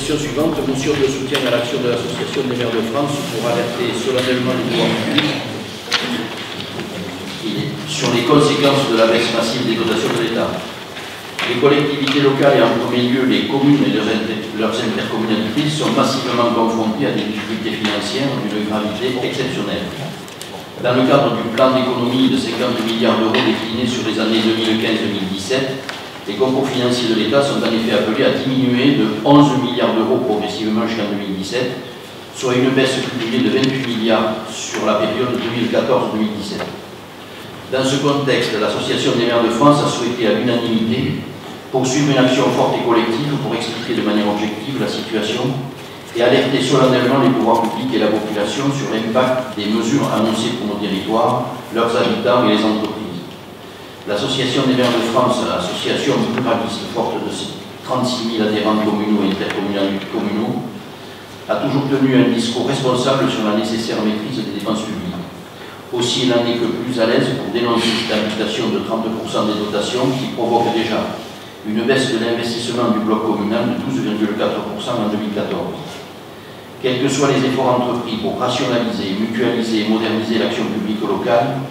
motion suivante, motion de soutien à l'action de l'Association des maires de France pour alerter solennellement les pouvoirs publics sur les conséquences de la baisse massive des dotations de l'État. Les collectivités locales et en premier lieu les communes et leurs intercommunalités sont massivement confrontées à des difficultés financières d'une gravité exceptionnelle. Dans le cadre du plan d'économie de 50 milliards d'euros décliné sur les années 2015-2017, les concours financiers de l'État sont en effet appelés à diminuer de 11 milliards d'euros progressivement jusqu'en 2017, soit une baisse cumulée de 28 milliards sur la période 2014-2017. Dans ce contexte, l'Association des maires de France a souhaité à l'unanimité poursuivre une action forte et collective pour expliquer de manière objective la situation et alerter solennellement les pouvoirs publics et la population sur l'impact des mesures annoncées pour nos territoires, leurs habitants et les entreprises. L'Association des maires de France, association pluraliste forte de 36 000 adhérents communaux et intercommunaux, a toujours tenu un discours responsable sur la nécessaire maîtrise des dépenses publiques. Aussi, il n'en est que plus à l'aise pour dénoncer cette imputation de 30% des dotations qui provoque déjà une baisse de l'investissement du bloc communal de 12,4% en 2014. Quels que soient les efforts entrepris pour rationaliser, mutualiser et moderniser l'action publique locale,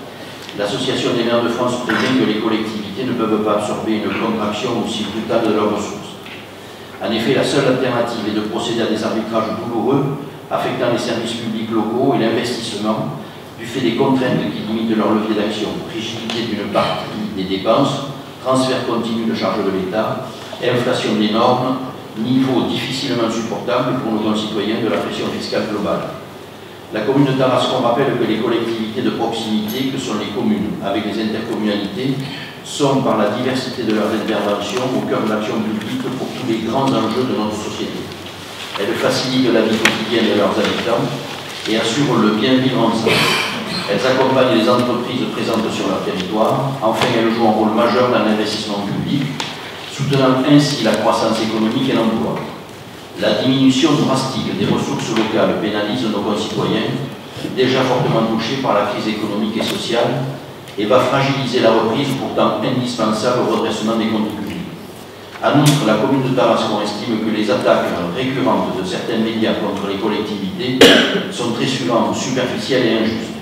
l'Association des maires de France prévient que les collectivités ne peuvent pas absorber une contraction aussi brutale de leurs ressources. En effet, la seule alternative est de procéder à des arbitrages douloureux affectant les services publics locaux et l'investissement du fait des contraintes qui limitent leur levier d'action, rigidité d'une partie des dépenses, transfert continu de charges de l'État, inflation des normes, niveau difficilement supportable pour nos concitoyens de la pression fiscale globale. La commune de Tarascon rappelle que les collectivités de proximité, que sont les communes avec les intercommunalités, sont par la diversité de leurs interventions au cœur de l'action publique pour tous les grands enjeux de notre société. Elles facilitent la vie quotidienne de leurs habitants et assurent le bien vivre ensemble. Elles accompagnent les entreprises présentes sur leur territoire. Enfin, elles jouent un rôle majeur dans l'investissement public, soutenant ainsi la croissance économique et l'emploi. La diminution drastique des ressources locales pénalise nos concitoyens, déjà fortement touchés par la crise économique et sociale, et va fragiliser la reprise pourtant indispensable au redressement des comptes publics. En outre, la commune de Tarascon estime que les attaques récurrentes de certains médias contre les collectivités sont très souvent superficielles et injustes.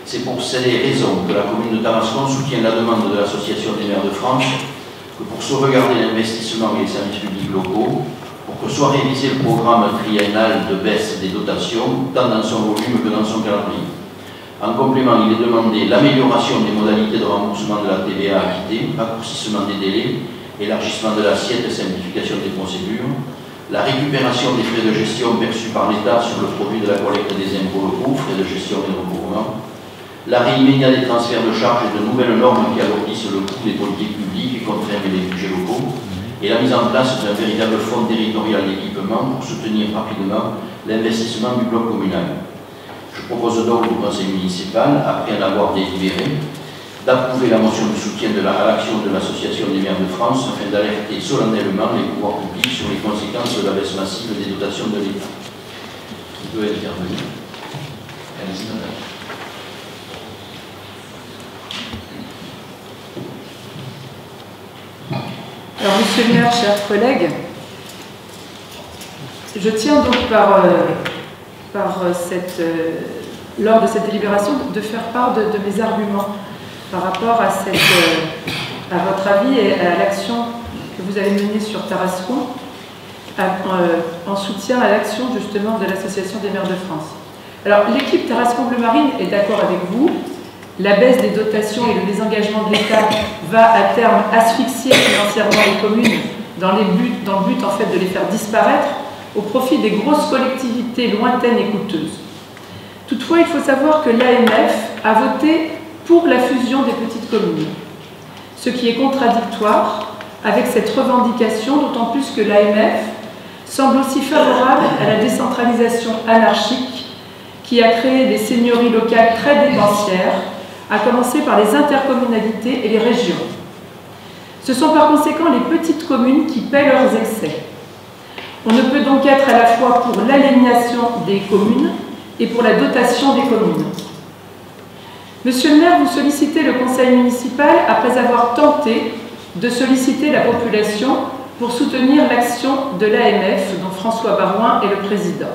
C'est pour ces raisons que la commune de Tarascon soutient la demande de l'Association des maires de France que pour sauvegarder l'investissement et les services publics locaux, pour que soit révisé le programme triennal de baisse des dotations, tant dans son volume que dans son calendrier. En complément, il est demandé l'amélioration des modalités de remboursement de la TVA acquittée, raccourcissement des délais, élargissement de l'assiette et simplification des procédures, la récupération des frais de gestion perçus par l'État sur le produit de la collecte des impôts locaux, frais de gestion et de recouvrement, l'arrêt immédiat des transferts de charges et de nouvelles normes qui alourdissent le coût des politiques publiques et contraignent les budgets locaux, et la mise en place d'un véritable fonds territorial d'équipement pour soutenir rapidement l'investissement du bloc communal. Je propose donc au Conseil municipal, après en avoir délibéré, d'approuver la motion de soutien à l'action de l'Association des maires de France afin d'alerter solennellement les pouvoirs publics sur les conséquences de la baisse massive des dotations de l'État. Qui peut intervenir? Allez-y, madame. Alors, monsieur le maire, chers collègues, je tiens donc lors de cette délibération de faire part de mes arguments par rapport à votre avis et à l'action que vous avez menée sur Tarascon en soutien à l'action justement de l'Association des maires de France. Alors, l'équipe Tarascon Bleu Marine est d'accord avec vous. La baisse des dotations et le désengagement de l'État va à terme asphyxier financièrement les communes dans le but en fait de les faire disparaître au profit des grosses collectivités lointaines et coûteuses. Toutefois, il faut savoir que l'AMF a voté pour la fusion des petites communes, ce qui est contradictoire avec cette revendication, d'autant plus que l'AMF semble aussi favorable à la décentralisation anarchique qui a créé des seigneuries locales très dépensières, à commencer par les intercommunalités et les régions. Ce sont par conséquent les petites communes qui paient leurs excès. On ne peut donc être à la fois pour l'aliénation des communes et pour la dotation des communes. Monsieur le maire, vous sollicitez le conseil municipal après avoir tenté de solliciter la population pour soutenir l'action de l'AMF, dont François Baroin est le président.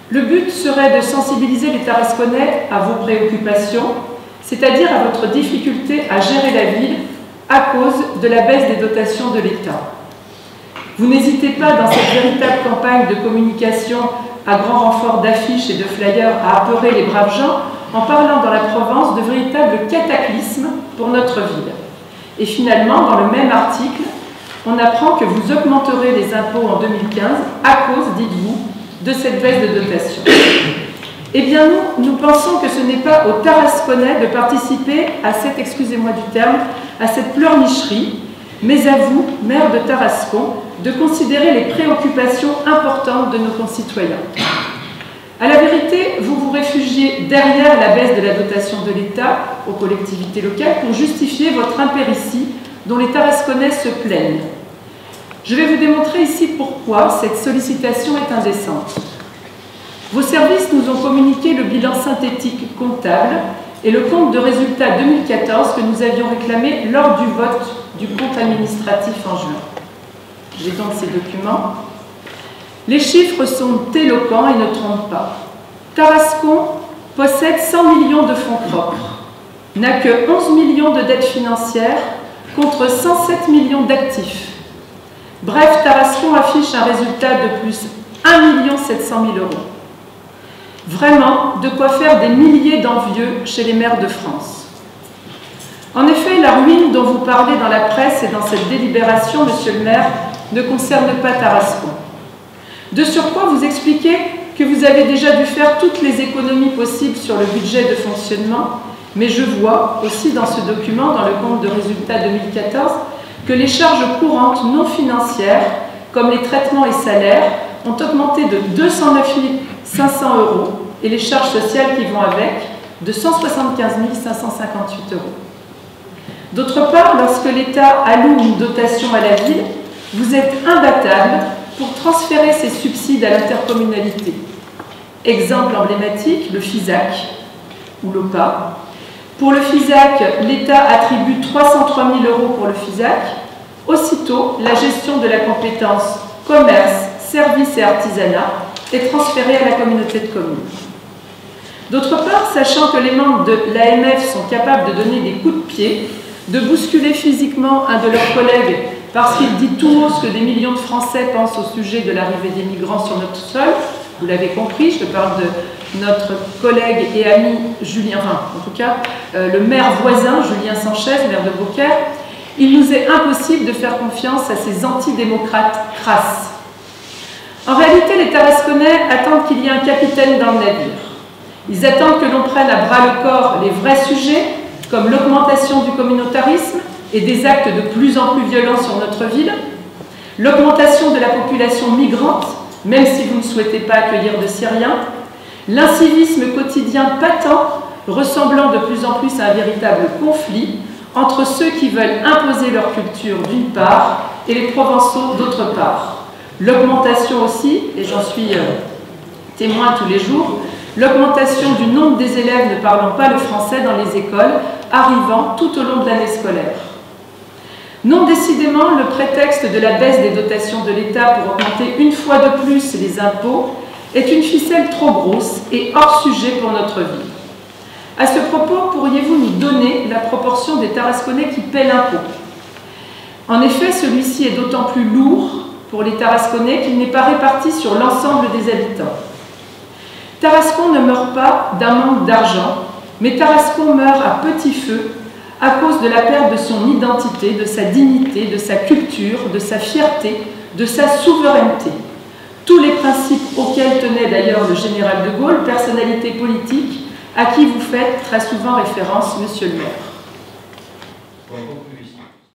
Le but serait de sensibiliser les Tarasconnais à vos préoccupations, c'est-à-dire à votre difficulté à gérer la ville à cause de la baisse des dotations de l'État. Vous n'hésitez pas dans cette véritable campagne de communication à grand renfort d'affiches et de flyers à apeurer les braves gens en parlant dans la Provence de véritables cataclysmes pour notre ville. Et finalement, dans le même article, on apprend que vous augmenterez les impôts en 2015 à cause, dites-vous, de cette baisse de dotation. Eh bien nous pensons que ce n'est pas aux Tarasconnais de participer à cette, excusez-moi du terme, à cette pleurnicherie, mais à vous, maire de Tarascon, de considérer les préoccupations importantes de nos concitoyens. À la vérité, vous vous réfugiez derrière la baisse de la dotation de l'État aux collectivités locales pour justifier votre impéritie dont les Tarasconnais se plaignent. Je vais vous démontrer ici pourquoi cette sollicitation est indécente. Vos services nous ont communiqué le bilan synthétique comptable et le compte de résultats 2014 que nous avions réclamé lors du vote du compte administratif en juin. J'ai donc ces documents. Les chiffres sont éloquents et ne trompent pas. Tarascon possède 100 millions de fonds propres, n'a que 11 millions de dettes financières contre 107 millions d'actifs. Bref, Tarascon affiche un résultat de plus 1 700 000 €. Vraiment, de quoi faire des milliers d'envieux chez les maires de France. En effet, la ruine dont vous parlez dans la presse et dans cette délibération, monsieur le maire, ne concerne pas Tarascon. De surcroît, vous expliquez que vous avez déjà dû faire toutes les économies possibles sur le budget de fonctionnement, mais je vois aussi dans ce document, dans le compte de résultats 2014, que les charges courantes non financières, comme les traitements et salaires, ont augmenté de 209 500 € et les charges sociales qui vont avec, de 175 558 €. D'autre part, lorsque l'État alloue une dotation à la ville, vous êtes imbattable pour transférer ces subsides à l'intercommunalité. Exemple emblématique, le FISAC ou l'OPA. Pour le FISAC, l'État attribue 303 000 € pour le FISAC. Aussitôt, la gestion de la compétence commerce, services et artisanat est transférée à la communauté de communes. D'autre part, sachant que les membres de l'AMF sont capables de donner des coups de pied, de bousculer physiquement un de leurs collègues parce qu'il dit tout haut ce que des millions de Français pensent au sujet de l'arrivée des migrants sur notre sol, vous l'avez compris, je parle de notre collègue et ami Julien, en tout cas le maire voisin, Julien Sanchez, maire de Beaucaire, il nous est impossible de faire confiance à ces antidémocrates crasses. En réalité, les Tarasconnais attendent qu'il y ait un capitaine dans le navire. Ils attendent que l'on prenne à bras le corps les vrais sujets, comme l'augmentation du communautarisme et des actes de plus en plus violents sur notre ville, l'augmentation de la population migrante, même si vous ne souhaitez pas accueillir de Syriens, l'incivisme quotidien patent, ressemblant de plus en plus à un véritable conflit entre ceux qui veulent imposer leur culture d'une part et les Provençaux d'autre part. L'augmentation aussi, et j'en suis témoin tous les jours, l'augmentation du nombre des élèves ne parlant pas le français dans les écoles, arrivant tout au long de l'année scolaire. Non, décidément, le prétexte de la baisse des dotations de l'État pour augmenter une fois de plus les impôts est une ficelle trop grosse et hors sujet pour notre vie. À ce propos, pourriez-vous nous donner la proportion des Tarasconnais qui paient l'impôt? En effet, celui-ci est d'autant plus lourd pour les Tarasconnais qu'il n'est pas réparti sur l'ensemble des habitants. Tarascon ne meurt pas d'un manque d'argent, mais Tarascon meurt à petit feu à cause de la perte de son identité, de sa dignité, de sa culture, de sa fierté, de sa souveraineté. Tous les principes auxquels tenait d'ailleurs le général de Gaulle, personnalité politique, à qui vous faites très souvent référence, monsieur le maire.